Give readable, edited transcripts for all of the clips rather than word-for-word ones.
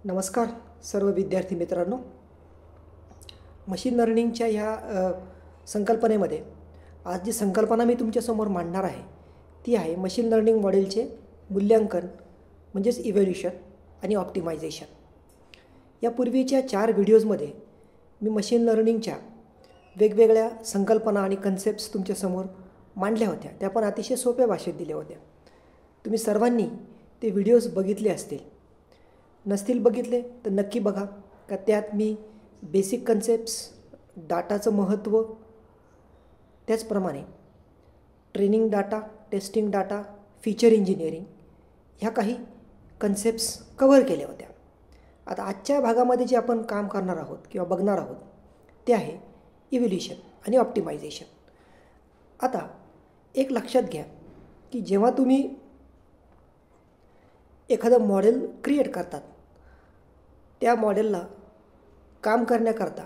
नमस्कार सर्व विद्यार्थी मित्रांनो. मशीन लर्निंगच्या ह्या संकल्पनेमध्ये आज जी संकल्पना मी तुमच्यासमोर मांडणार आहे ती आहे मशीन लर्निंग मॉडेलचे मूल्यांकन म्हणजेच इव्हॅल्युएशन आणि ऑप्टिमायझेशन. यापूर्वीच्या 4 व्हिडिओजमध्ये मी मशीन लर्निंगच्या वेगवेगळ्या संकल्पना आणि कन्सेप्ट्स तुमच्यासमोर मांडल्या होत्या. त्या पण अतिशय सोप्या भाषेत दिल्या होत्या. तुम्ही सर्वांनी ते व्हिडिओज बघितले असतील. नसतील बघितले तर नक्की बघा, का त्यात मी बेसिक कन्सेप्ट्स, डाटाचं महत्त्व, त्याचप्रमाणे training data, testing data, feature engineering ह्या काही कन्सेप्ट्स कव्हर केल्या होत्या. आता आजच्या भागामध्ये जे आपण काम करणार आहोत किंवा बघणार आहोत ते आहे इव्हॅल्युएशन आणि ऑप्टिमायझेशन. आता एक लक्षात घ्या की जेव्हा तुम्ही एखादं मॉडेल क्रिएट करतात, त्या मॉडेलला काम करण्याकरता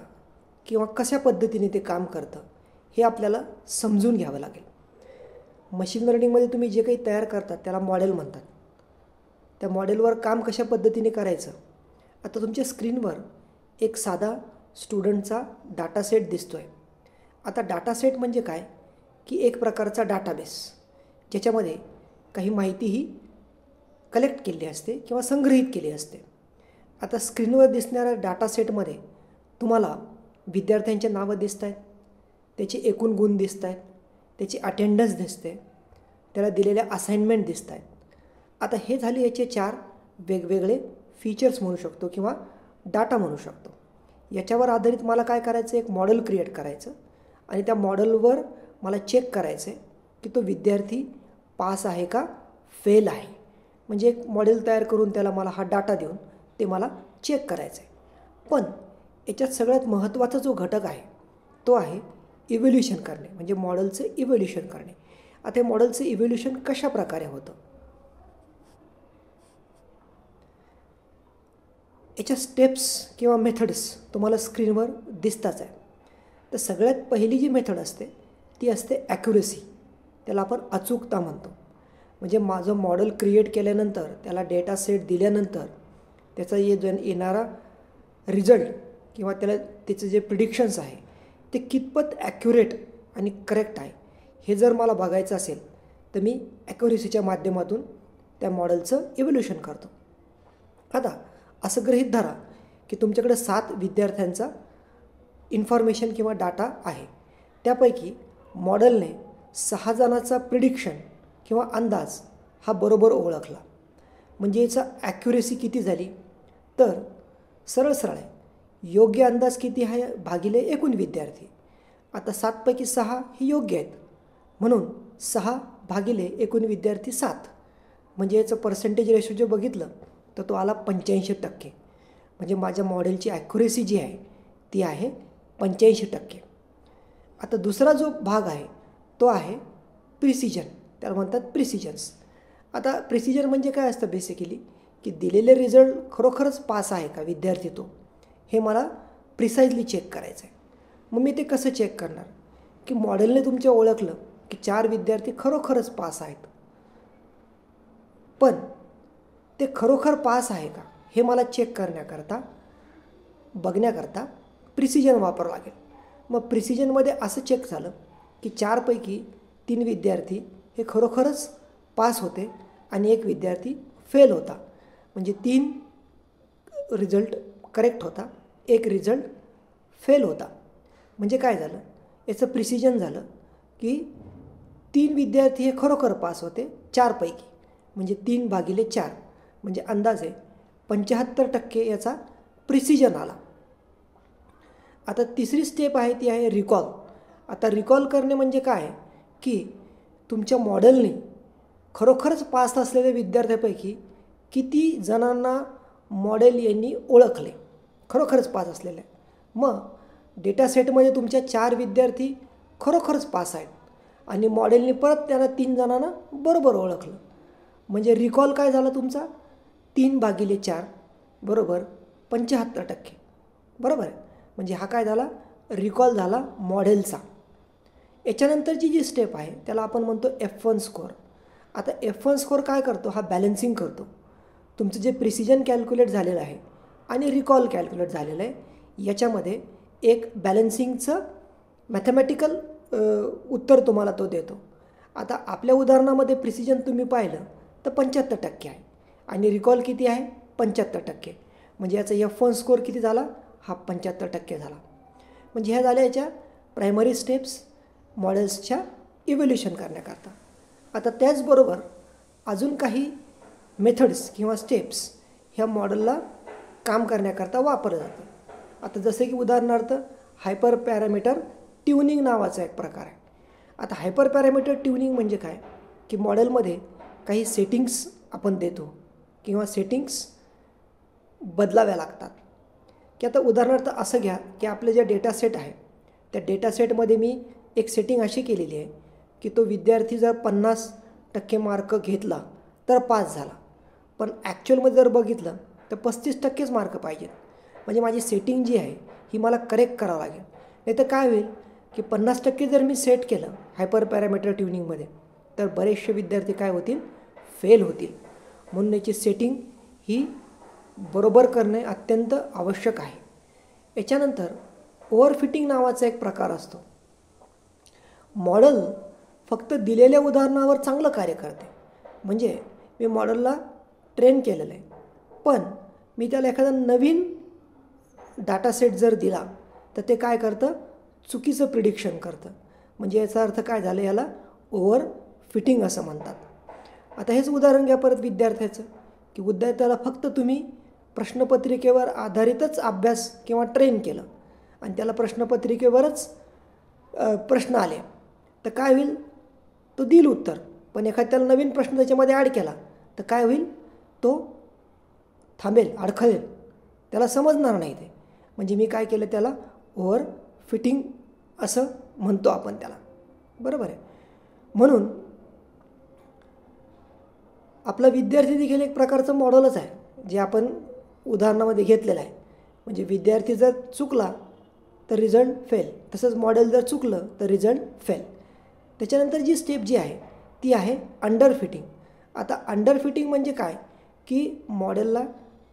किंवा कशा पद्धतीने ते काम करतं हे आपल्याला समजून घ्यावं लागेल. मशीन लर्निंगमध्ये तुम्ही जे काही तयार करतात त्याला मॉडेल म्हणतात. त्या मॉडेलवर काम कशा पद्धतीने करायचं. आता तुमच्या स्क्रीनवर एक साधा स्टुडंटचा डाटा सेट दिसतो आहे. आता डाटा सेट म्हणजे काय की एक प्रकारचा डाटाबेस ज्याच्यामध्ये काही माहितीही कलेक्ट केली असते किंवा संग्रहित केली असते. आता स्क्रीनवर दिसणाऱ्या डाटा सेटमध्ये तुम्हाला विद्यार्थ्यांचे नावं दिसत आहेत, त्याचे एकूण गुण दिसत आहेत, त्याची अटेंडन्स दिसते, त्याला दिलेल्या असाइनमेंट दिसत आहेत. आता हे झाले याचे 4 वेगवेगळे फीचर्स म्हणू शकतो किंवा डाटा म्हणू शकतो. याच्यावर आधारित मला काय करायचं, एक मॉडेल क्रिएट करायचं आणि त्या मॉडेलवर मला चेक करायचं आहे की तो विद्यार्थी पास आहे का फेल आहे. म्हणजे एक मॉडेल तयार करून त्याला मला हा डाटा देऊन ते मला चेक करायचं आहे. पण याच्यात सगळ्यात महत्त्वाचा जो घटक आहे तो आहे इव्हॅल्युएशन करणे, म्हणजे मॉडेलचं इव्हॅल्युएशन करणे. आता हे मॉडेलचं इव्हॅल्युएशन कशा प्रकारे होतं. याच्या स्टेप्स किंवा मेथड्स तुम्हाला स्क्रीनवर दिसताच आहे. तर सगळ्यात पहिली जी मेथड असते ती असते ॲक्युरेसी. त्याला आपण अचूकता म्हणतो. म्हणजे माझं मॉडेल क्रिएट केल्यानंतर त्याला डेटा सेट दिल्यानंतर त्याचा येणारा रिझल्ट किंवा त्याचं जे प्रिडिक्शन्स आहे ते कितपत ॲक्युरेट आणि करेक्ट आहे हे जर मला बघायचं असेल तर मी ॲक्युरेसीच्या माध्यमातून त्या मॉडेलचं इव्हॅल्युएशन करतो. आता असं गृहीत धरा की तुमच्याकडे 7 विद्यार्थ्यांचा इन्फॉर्मेशन किंवा डाटा आहे. त्यापैकी मॉडेलने 6 जणांचा प्रिडिक्शन किंवा अंदाज हा बरोबर ओळखला. म्हणजे याचा ॲक्युरेसी किती झाली तर सरळ आहे, योग्य अंदाज किती आहे भागिले एकूण विद्यार्थी. आता 7 पैकी 6 हे योग्य आहेत म्हणून 6 भागिले एकूण विद्यार्थी 7. म्हणजे याचं पर्सेंटेज रेशो जे बघितलं तर तो आला 85%. म्हणजे माझ्या मॉडेलची ॲक्युरेसी जी आहे ती आहे 85%. आता दुसरा जो भाग आहे तो आहे प्रिसिजन. त्याला म्हणतात प्रिसिजन्स. आता प्रिसिजन म्हणजे काय असतं बेसिकली की दिलेले रिझल्ट खरोखरच पास आहे का विद्यार्थी तो, हे मला प्रिसाइजली चेक करायचं आहे. मग मी ते कसं चेक करणार की मॉडेलने तुमच्या ओळखलं की 4 विद्यार्थी खरोखरच पास आहेत, पण ते खरोखर पास आहे का हे मला चेक बघण्याकरता प्रिसिजन वापरावं लागेल. मग प्रिसिजनमध्ये असं चेक झालं की 4 पैकी 3 विद्यार्थी हे खरोखरच पास होते आणि 1 विद्यार्थी फेल होता. म्हणजे 3 रिझल्ट करेक्ट होता, 1 रिझल्ट फेल होता. म्हणजे काय झालं, याचं प्रिसिजन झालं की 3 विद्यार्थी हे खरोखर पास होते 4 पैकी. म्हणजे 3 भागिले 4 म्हणजे अंदाजे 75% याचा प्रिसिजन आला. आता तिसरी स्टेप आहे ती आहे रिकॉल. आता रिकॉल करणे म्हणजे काय की तुमच्या मॉडेलने खरोखरच पास असलेल्या विद्यार्थ्यापैकी किती जणांना मॉडेल यांनी ओळखले खरोखरच पास असलेले. मग डेटा सेटमध्ये तुमच्या 4 विद्यार्थी खरोखरच पास आहेत आणि मॉडेलने परत त्यांना 3 जणांना बरोबर ओळखलं. म्हणजे रिकॉल काय झाला तुमचा 3 भागिले 4 बरोबर 75%. बरोबर आहे. म्हणजे हा काय झाला, रिकॉल झाला मॉडेलचा. याच्यानंतरची जी स्टेप आहे त्याला आपण म्हणतो F1 स्कोअर. आता F1 स्कोअर काय करतो, हा बॅलन्सिंग करतो. तुमचं जे प्रिसिजन कॅल्क्युलेट झालेलं आहे आणि रिकॉल कॅल्क्युलेट झालेलं आहे. याच्यामध्ये एक बॅलन्सिंगचं मॅथमॅटिकल उत्तर तुम्हाला तो देतो. आता आपल्या उदाहरणामध्ये प्रिसिजन तुम्ही पाहिलं तर 75% आहे आणि रिकॉल किती आहे 75%. म्हणजे याचा F1 स्कोअर किती झाला हा 75% झाला. म्हणजे ह्या झाल्या याच्या प्रायमरी स्टेप्स मॉडेल्सच्या इव्हॅल्युएशन करण्याकरता. आता त्याचबरोबर अजून काही मेथड्स किंवा स्टेप्स ह्या मॉडेलला काम करण्याकरता वापरलं जातं. आता जसे की उदाहरणार्थ हायपर पॅरामीटर ट्युनिंग नावाचा एक प्रकार आहे. आता हायपर पॅरामीटर ट्युनिंग म्हणजे काय की मॉडेलमध्ये काही सेटिंग्स आपण देतो किंवा सेटिंग्स बदलाव्या लागतात. की आता उदाहरणार्थ असं घ्या की आपले जे डेटा सेट आहे त्या डेटा सेटमध्ये मी एक सेटिंग अशी केलेली आहे की तो विद्यार्थी जर 50% मार्क घेतला तर पास झाला, पण ॲक्च्युअलमध्ये जर बघितलं तर 35%च मार्क पाहिजेत. म्हणजे माझी सेटिंग जी आहे ही मला करेक्ट करावं लागेल. नाही तर काय होईल की 50% जर मी सेट केलं हायपर पॅरामीटर ट्युनिंगमध्ये तर बरेचसे विद्यार्थी काय होतील फेल होतील. म्हणून याची सेटिंग ही बरोबर करणे अत्यंत आवश्यक आहे. याच्यानंतर ओव्हरफिटिंग नावाचा एक प्रकार असतो. मॉडेल फक्त दिलेल्या उदाहरणावर चांगलं कार्य करते. म्हणजे मी मॉडेलला ट्रेन केलेलं आहे, पण मी त्याला एखादा नवीन डाटा सेट जर दिला तर ते काय करतं चुकीचं प्रिडिक्शन करतं. म्हणजे याचा अर्थ काय झालं याला ओव्हर फिटिंग असं म्हणतात. आता हेच उदाहरण घ्या परत विद्यार्थ्याचं की विद्यार्थ्याला फक्त तुम्ही प्रश्नपत्रिकेवर आधारितच अभ्यास किंवा ट्रेन केलं आणि त्याला प्रश्नपत्रिकेवरच प्रश्न आले तर काय होईल तो देईल उत्तर, पण एखाद्या त्याला नवीन प्रश्न त्याच्यामध्ये ॲड केला तर काय होईल तो थांबेल अडखळेल, त्याला समजणार नाही ते. म्हणजे मी काय केलं त्याला ओव्हर फिटिंग असं म्हणतो आपण त्याला. बरोबर आहे. म्हणून आपला विद्यार्थी देखील एक प्रकारचं मॉडेलच आहे जे आपण उदाहरणामध्ये घेतलेलं आहे. म्हणजे विद्यार्थी जर चुकला तर रिझल्ट फेल, तसंच मॉडेल जर चुकलं तर रिझल्ट फेल. त्याच्यानंतर जी स्टेप जी आहे ती आहे अंडर फिटिंग. आता अंडर फिटिंग म्हणजे काय की मॉडेलला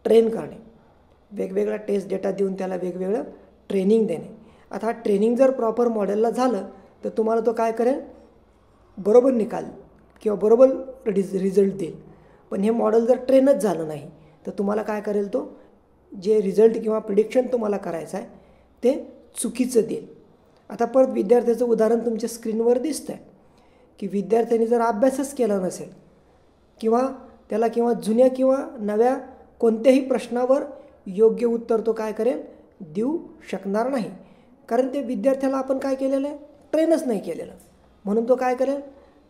ट्रेन करणे, वेगवेगळा टेस्ट डेटा देऊन त्याला वेगवेगळं ट्रेनिंग देणे. आता हा ट्रेनिंग जर प्रॉपर मॉडेलला झालं तर तुम्हाला तो काय करेल बरोबर निकाल किंवा बरोबर रिझल्ट देईल. पण हे मॉडेल जर ट्रेनच झालं नाही तर तुम्हाला काय करेल तो जे रिझल्ट किंवा प्रिडिक्शन तुम्हाला करायचं आहे ते चुकीचं देईल. आता परत विद्यार्थ्याचं उदाहरण तुमच्या स्क्रीनवर दिसतं आहे की विद्यार्थ्यांनी जर अभ्यासच केला नसेल किंवा जुन्या किंवा नव्या कोणत्याही प्रश्नावर योग्य उत्तर तो काय करेल देऊ शकणार नाही, कारण ते विद्यार्थ्याला आपण काय केलेलं आहे ट्रेनच नाही केलेलं. म्हणून तो काय करेल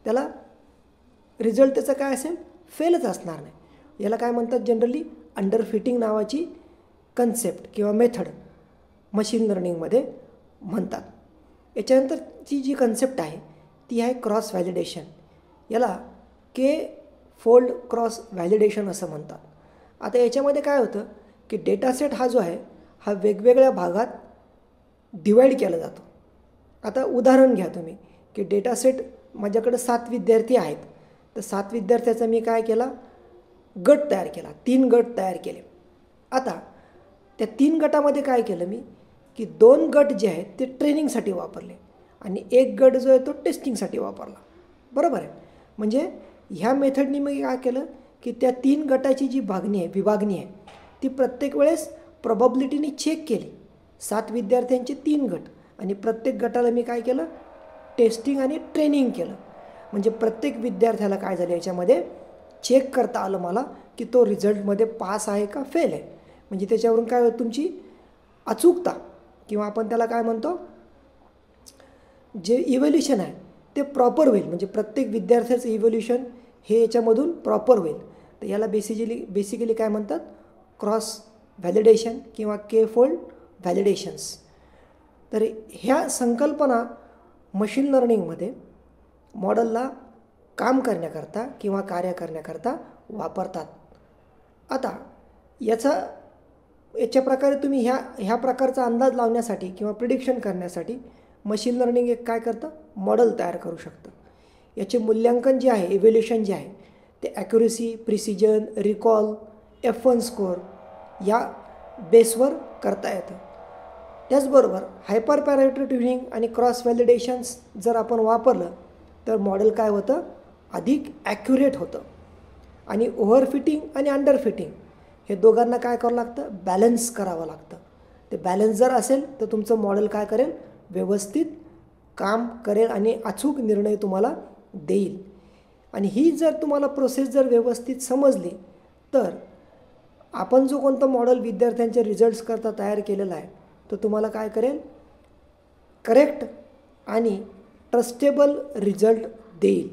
त्याला रिझल्ट त्याचा काय असेल फेलच असणार नाही. याला काय म्हणतात जनरली अंडर फिटिंग नावाची कन्सेप्ट किंवा मेथड मशीन लर्निंगमध्ये म्हणतात. याच्यानंतरची जी कन्सेप्ट आहे ती आहे क्रॉस व्हॅलिडेशन. याला के फोल्ड क्रॉस व्हॅलिडेशन असं म्हणतात. आता याच्यामध्ये काय होतं की डेटासेट हा जो आहे हा वेगवेगळ्या भागात डिवाईड केला जातो. आता उदाहरण घ्या तुम्ही की डेटासेट माझ्याकडे 7 विद्यार्थी आहेत तर 7 विद्यार्थ्याचा मी काय केला गट तयार केला, 3 गट तयार केले. आता त्या 3 गटामध्ये काय केलं मी की 2 गट जे आहेत ते ट्रेनिंगसाठी वापरले आणि 1 गट जो आहे तो टेस्टिंगसाठी वापरला. बरोबर आहे. म्हणजे ह्या मेथडनी मी काय केलं की त्या 3 गटाची जी विभागणी आहे ती प्रत्येक वेळेस प्रोबॅबिलिटीने चेक केली. 7 विद्यार्थ्यांचे 3 गट आणि प्रत्येक गटाला मी काय केलं टेस्टिंग आणि ट्रेनिंग केलं. म्हणजे प्रत्येक विद्यार्थ्याला काय झालं याच्यामध्ये चेक करता आलं मला की तो रिझल्टमध्ये पास आहे का फेल आहे. म्हणजे त्याच्यावरून काय होतं तुमची अचूकता किंवा आपण त्याला काय म्हणतो जे इव्हॅल्युएशन आहे ते प्रॉपर होईल. म्हणजे प्रत्येक विद्यार्थ्याचं इव्हॅल्युएशन हे याच्यामधून प्रॉपर होईल. तर याला बेसिकली काय म्हणतात क्रॉस व्हॅलिडेशन किंवा के फोल्ड व्हॅलिडेशन्स. तर ह्या संकल्पना मशीन लर्निंगमध्ये मॉडेलला काम करण्याकरता किंवा कार्य करण्याकरता वापरतात. आता याच्या प्रकारे तुम्ही ह्या प्रकारचा अंदाज लावण्यासाठी किंवा प्रिडिक्शन करण्यासाठी मशीन लर्निंग एक काय करतं मॉडेल तयार करू शकतं. याचे मूल्यांकन जे आहे इव्हॅल्युएशन जे आहे ते accuracy, precision, recall, F1 score या बेसवर करता येतं. त्याचबरोबर हायपर पॅरामीटर ट्युनिंग आणि क्रॉस व्हॅलिडेशन्स जर आपण वापरलं तर मॉडेल काय होतं, अधिक ॲक्युरेट होतं. आणि ओव्हरफिटिंग आणि अंडर फिटिंग हे दोघांना काय करावं लागतं, बॅलन्स करावं लागतं. ते बॅलन्स जर असेल तर तुमचं मॉडेल काय करेल, व्यवस्थित काम करेल आणि अचूक निर्णय तुम्हाला देईल. आणि ही जर तुम्हाला प्रोसेस जर व्यवस्थित समजली तर आपण जो कोणतं मॉडेल विद्यार्थ्यांचे रिझल्ट्स करता तयार केलेला आहे तो तुम्हाला काय करेल, करेक्ट आणि ट्रस्टेबल रिझल्ट देईल.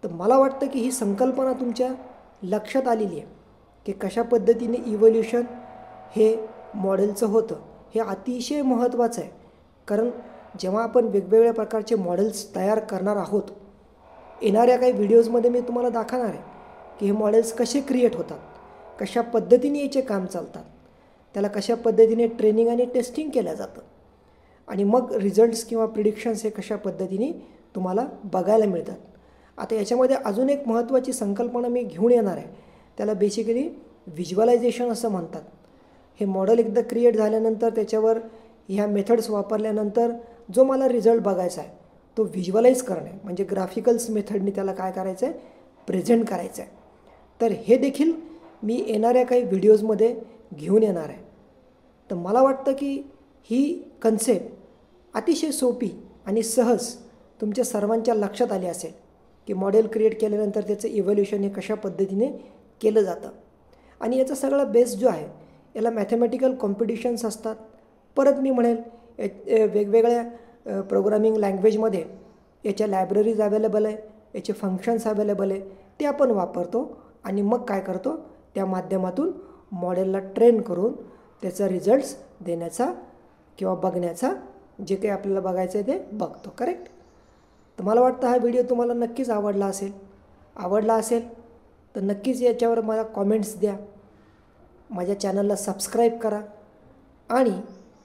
तर मला वाटतं की ही संकल्पना तुमच्या लक्षात आलेली आहे की कशा पद्धतीने इव्होल्युशन हे मॉडेलचं होतं. हे अतिशय महत्त्वाचं आहे, कारण जेव्हा आपण वेगवेगळ्या प्रकारचे मॉडेल्स तयार करणार आहोत, येणाऱ्या काही व्हिडिओजमध्ये मी तुम्हाला दाखवणार आहे की हे मॉडेल्स कसे क्रिएट होतात, कशा पद्धतीने याचे काम चालतात, त्याला कशा पद्धतीने ट्रेनिंग आणि टेस्टिंग केलं जातं आणि मग रिझल्ट्स किंवा प्रिडिक्शन्स हे कशा पद्धतीने तुम्हाला बघायला मिळतात. आता याच्यामध्ये अजून एक महत्त्वाची संकल्पना मी घेऊन येणार आहे, त्याला बेसिकली व्हिज्युअलायझेशन असं म्हणतात. हे मॉडेल एकदा क्रिएट झाल्यानंतर त्याच्यावर ह्या मेथड्स वापरल्यानंतर जो मला रिझल्ट बघायचा आहे तो व्हिज्युअलाइज करणे, म्हणजे ग्राफिकल्स मेथडनी त्याला काय करायचं आहे, प्रेझेंट करायचं आहे. तर हे देखील मी येणाऱ्या काही व्हिडिओजमध्ये घेऊन येणार आहे. तर मला वाटतं की ही कन्सेप्ट अतिशय सोपी आणि सहज तुमच्या सर्वांच्या लक्षात आली असेल की मॉडेल क्रिएट केल्यानंतर त्याचं इव्होल्युशन हे कशा पद्धतीने केलं जातं. आणि याचा सगळा बेस जो आहे याला मॅथमॅटिकल कॉम्पिटिशन्स असतात. परत मी म्हणेल वेगवेगळ्या प्रोग्रामिंग लँग्वेजमध्ये याच्या लायब्ररीज अवेलेबल आहे, याचे फंक्शन्स अवेलेबल आहे, ते आपण वापरतो आणि मग काय करतो, त्या माध्यमातून मॉडेलला ट्रेन करून त्याचा रिझल्ट्स देण्याचा किंवा बघण्याचा जे काही आपल्याला बघायचं आहे ते बघतो. करेक्ट. तर मला वाटतं हा व्हिडिओ तुम्हाला नक्कीच आवडला असेल तर नक्कीच याच्यावर मला कॉमेंट्स द्या, माझ्या चॅनलला सबस्क्राईब करा आणि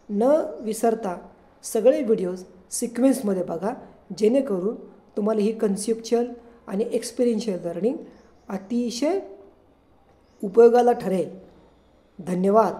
न विसरता सगळे व्हिडिओज सिक्वेन्समध्ये बघा, जेणेकरून तुम्हाला ही कन्सेप्च्युअल आणि एक्सपिरियन्शियल लर्निंग अतिशय उपयोगाला ठरेल. धन्यवाद.